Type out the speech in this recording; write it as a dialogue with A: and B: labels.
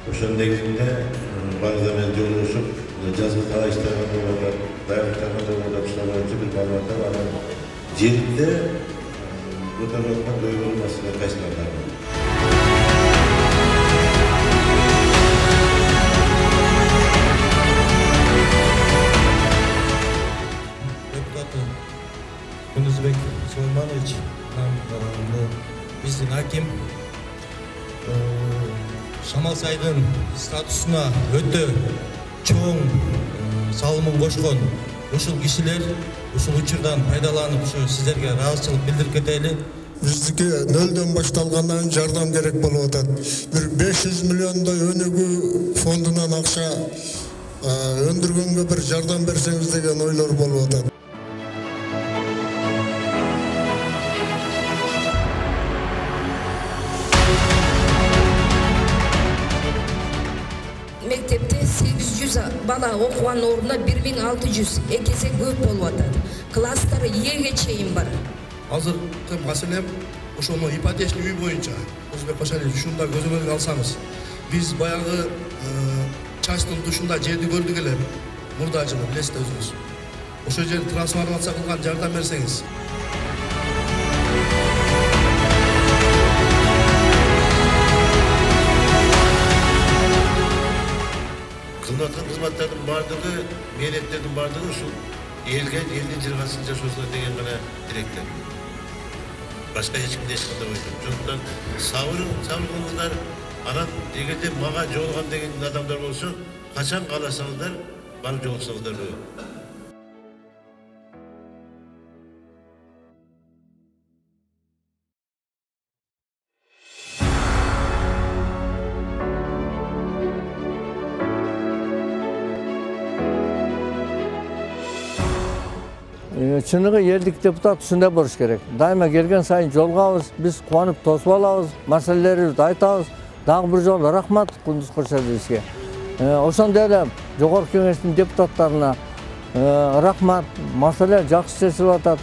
A: Ошонун негизинде баазда менен жолугушуп, жазгы каалаштарга болгон, даярлыктарга болгон ушул боюнча бир маалыматтар анан жеринде көтөрүлгөн көйгөйлүү маселе кайсылар бар.
B: Кунузбек Сулайманович, биздин аким Шамал Сайдын статусуна өтө чоң салымын кошкон ушул кишилер ушул учурдан пайдаланып ушу сиздерге ыраазычылык билдирип кетели.
C: Биздики нөлдөн башталгандан жардам керек болуп атат. Бир 500 миллиондой өнүгүү фондунан акча өндүргөнгө бир жардам берсеңиз деген ойлор болуп атат.
D: Мектепте 800 бала окуган ордуна 1600 экесе көп болуп атат. Класстары эге чейин бар.
E: Азыркы маселем ошону ипотечный үй боюнча Кунузбек Кошалиевич ушунда көзөмөлгө алсаңыз, биз баягы частын тушунда жерди көрдүк эле, мурда жылы билесиз өзүңүз. Ошол жерди трансформация кылган жардам берсеңиз.
A: Кылып аткан кызматтардын бардыгы, мээнеттердин бардыгы ушул элдин жыргасын жашоосуна деген гана тилектер. Башка эч кимде эч кандай ой жок. Ошондуктан сабыр кылыңыздар. Анан эгерде мага жолуган деген адамдар болсо, качан кааласаңыздар, барып жолуксаңыздар болот.
F: Чыныгы элдик депутат ушундай болуш керек. Дайыма келген сайын жолгабыз, биз кубанып тосуп алабыз, маселелерибизди айтабыз. Дагы бир жолу рахмат Кундуз Кошалиевичке. Ошондой эле жогорку кеңештин депутаттарына рахмат. Маселе жакшы чечилип атат.